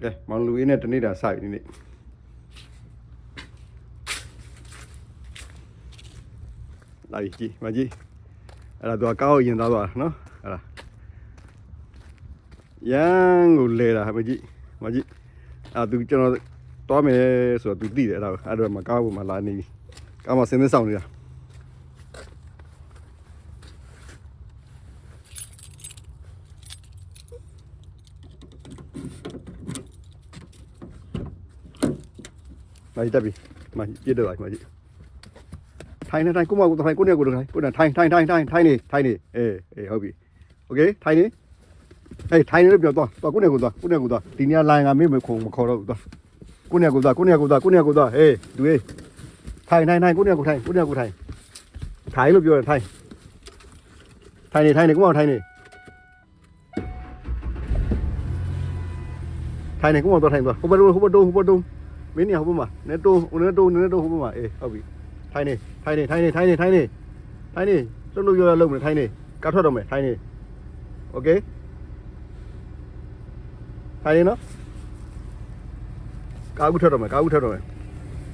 ကဲမောင်လူအေးနဲ့တနေ့တာစပြီဒီနေ့လာကြည့်မကြည့်အဲ့ဒါသူကကောက်ရင်သားသွားနော်အဲ့ဒါရန်ကိုလဲတာမကြည့်အဲ့သူကျွန်တော်တွားမယ်ဆိုတော့သူသိတယ်အဲ့ဒါမကောက်ဘူးမလာနေပြီကောက်မှစင်းစင်းဆောင်နေတာမကြည့်တက်ပြီမကြည့်တော့မကြည့်ထိုင်နေကိုမကိုထိုင်ကိုနေကိုထိုင်ထိုင်နေဟုတ်ပြီโอเคထိုင်နေဟေးထိုင်နေလို့ပြောတော့ကိုနေကိုသွားဒီနေရာလိုင်းကမင်းမခုံမခေါ်တော့ဘူးသွားကိုနေကိုသွားဟေးသူဟေးထိုင်ကိုနေကိုထိုင်ထိုင်လို့ပြောတယ်ထိုင်နေကိုမထိုင်နေကိုမသွားထိုင်သွားဟိုဘက်မင်းနေဟိုဘက်မှာနေတိုးဟိုဘက်မှာဟုတ်ပြီထိုင်နေလို့ပြောရလုံးမယ်ထိုင်နေကားထွက်တော့မယ်ထိုင်နေโอเคထိုင်နေနော်ကားကူထွက်တော့မယ်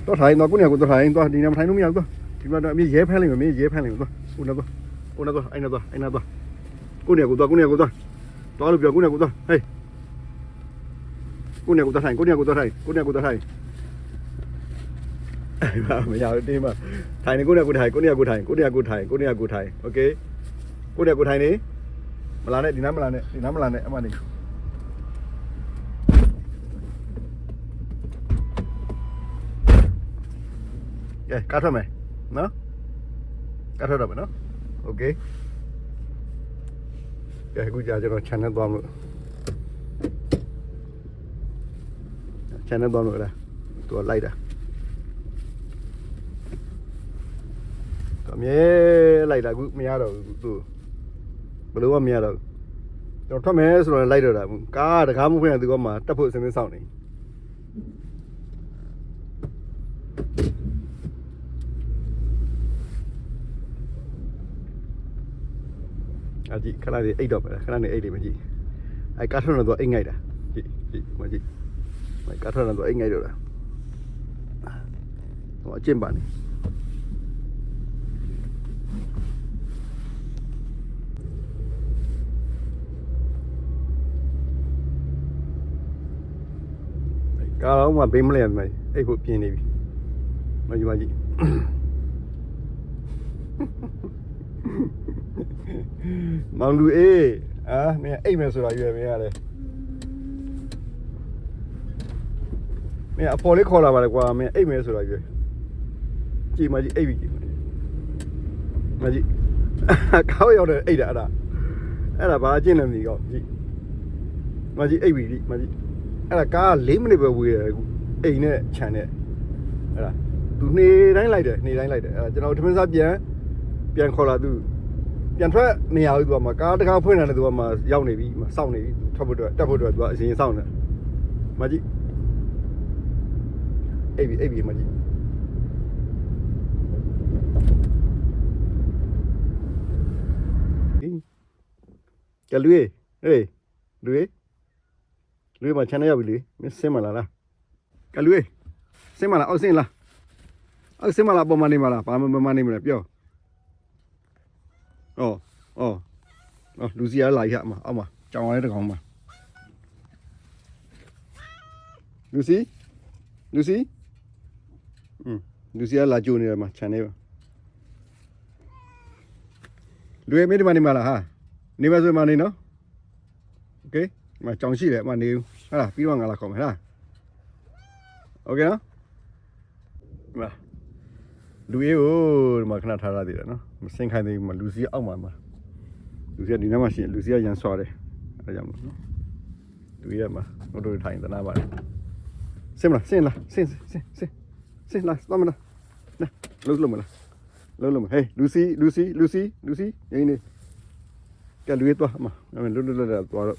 တော့ထိုင်တော့ကိုနေကိုထိုင်တော့ဒီနေမထိုင်လို့မရဘူးတော့ဒီမှာတော့အမေရဲဖမ်းလိုက်မယ်တော့ဦးနော်အိုင်နော်ကိုနေကိုသွားလို့ပြောကိုနေကိုသွားဟေးကိုနေကိုသွားထိုင်မရဘူးတင်းမထိုင်နေကိုနေကိုထိုင်โอเคကိုနေကိုထိုင်နေမလာနဲ့ဒီနားမလာနဲ့အမှန်နေကဲကားထွက်မယ်နော်ကားထွက်တော့မယ်နော်โอเคကဲအခုကြာကျွန်တော် channel သွားမလို့ channel သွားလို့လားသူကလိုက်တာအမြဲလိုက်တာအခုမရတော့ဘူးသူဘလို့မရတော့ကျွန်တော်ထွက်မယ်ဆိုတော့လိုက်တော့တာကားတကားမဖွင့်ရသူကမှတက်ဖို့အစင်းစောင့်နေအကြည့်ခဏလေးအိတ်တော့ပဲခဏလေးအိတ်လေးမကြည့်အဲကားထွက်တော့အိတ်ငိုက်တာကြည့်မကြည့်ကားထွက်တော့အိတ်ငိုက်တော့တာဟိုအကျင့်ပါနေကားတော့မှဘေးမလဲရမယ်အိတ်ဖို့ပြင်းနေပြီမကြည့်မောင်လူအေးမင်းအိတ်မယ်ဆိုတာရွယ်မင်းရတယ်မင်းအဖော်လေးခေါ်လာပါလေကွာမင်းအိတ်မယ်ဆိုတာရွယ်ကြည့်အိတ်ပြီမကြည့်ကောက်ရောက်တယ်အိတ်တာအဲ့ဒါဘာအကျင့်လဲမသိကောကြည့်အိတ်ပြီအဲ့ဒါကား4မိနစ်ပဲဝေးတယ်အခုအိမ်နဲ့ခြံနဲ့အဲ့ဒါသူနေတိုင်းလိုက်တယ်အဲ့ဒါကျွန်တော်ထမင်းစားပြန်ခေါ်လာသူပြန်ထွက်နေရဘူးသူကမှကားတကားဖွင့်တယ်သူကမှရောက်နေပြီစောင့်နေပြီထွက်ဖို့အတွက်တက်ဖို့အတွက်သူကအရင်စောင့်နေမကြည့်အိပ်ပြီမကြည့်ကလူရေးဟေးလူရေးမှာ channel ရောက်ပြီလေမင်းစင်းမလားကလူရေးစင်းမလားအောက်စင်းလားပေါ်မနေမလားဘာမှမနေမလဲပြောလူစီရလာရမှာအောက်မှာကြောင်ရတဲ့တကောင်မှာလူစီရလာကြိုနေတယ်မှာ channel ပါလူရဲ့မင်းဒီမှာနေမလားဟာနေပါဆိုမှနေနော်โอเคဒီမှာကြောင်ရှိတယ်အမှနေဘူးဟာလားပြီးတော့ငါလာခေါ်မယ်ဟာโอเคနော်ဒီမှာလူရေးကိုဒီမှာခဏထားရသေးတယ်နော်မစင်ခိုင်းသေးဘူးမှာလူစီအောက်မှာလူစီကဒီနားမှာရှိရင်လူစီကရန်ဆွာတယ်အဲဒါကြောင့်မို့နော်လူရေးမှာတို့ထိုင်သနာပါတယ်စင်လားသွားမလားနာလုံးမလားဟေးလူစီရင်းနေကလူရေးသွားမှာလွတ်သွားတော့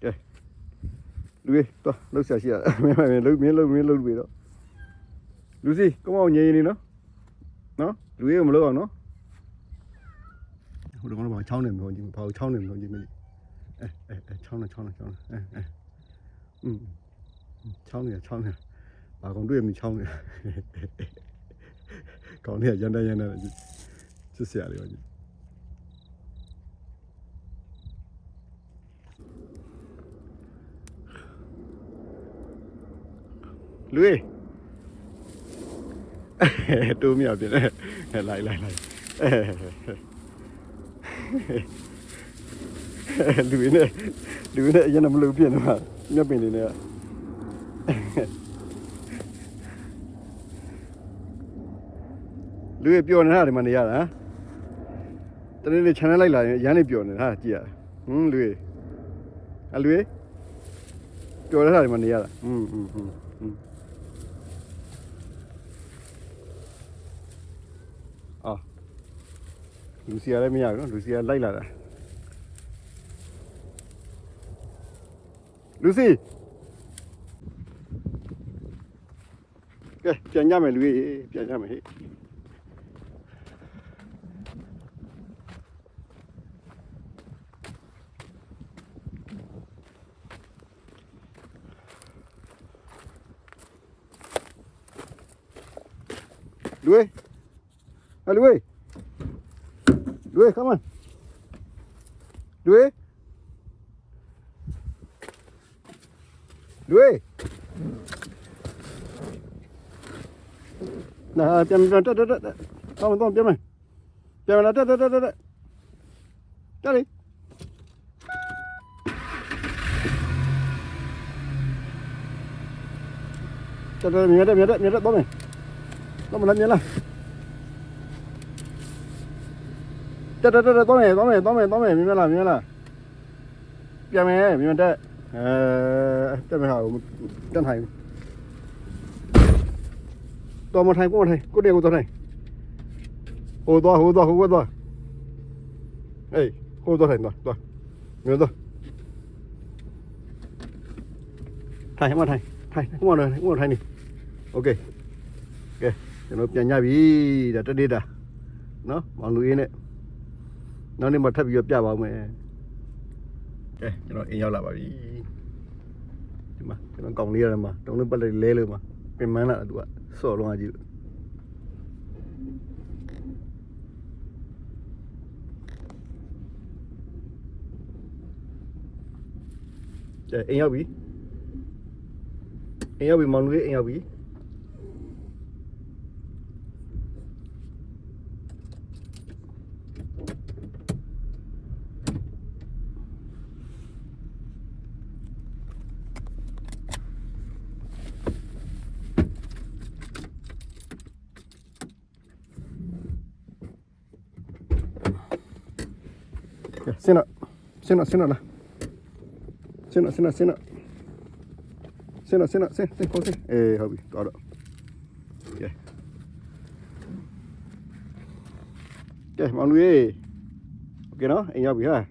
ကဲလူရေးသွားလှုပ်ရှားရှိရမင်းလှုပ်ပြီးတော့လူစီကောင်းအောင်ငြိမ်နေနော်လူရေးမလို့အောင်နော်ဟိုတော့ဘာချောင်းနေမလို့ကြည့်ဘာချောင်းနေမလို့ကြည့်မကြည့် ချောင်းနေချောင်းနေဘာကောင်တွေ့မြချောင်းနေကောင်နေရန်တဲ့စစ်စရာလေးပါကြီးလူေးတူမြောက်ပြတယ်လိုက်လူနဲ့အရင်ကမလုပ်ပြနေမှာမြက်ပင်နေနဲ့လူပြောနေတာဒီမှာနေရတာတနေ့နေ့ channel လိုက်လာရင်ရမ်းနေပြောနေတာကြည့်ရလူပြောနေတာဒီမှာနေရတာလူစီရလည်းမရဘူးနော်လူစီရလိုက်လာတာလူစီကဲပြန်ကြမယ်လူကြီးပြန်ကြမယ်ဟဲ့Louis, come on. Louis. Nah, piam. Tolong, piam. Piam lah, Cari. Cari, mirat, tolong. Tolong lah. Tome, mira la. Piame, mira te. Te me hao, chân thành. To một thành, có điều to này. Hồ to. Ê, hồ to thành to. Mira to. Thành, không ăn thành đi. Ok, cho nó nhà bị đã đi đã. Nó, mọi người này. Nó nên mà thấp dược cho bảo mẹ cho nó in nhau lại bảo đi mà nó còn lia rồi mà trong nước bắt lấy lê luôn mà bên má là tụi sổ luôn à chị in nhau bị mong nuôi in nhau bị Xin ạ là xin con xin hợp bị có được ok mọi người ok nó anh nhau bị ha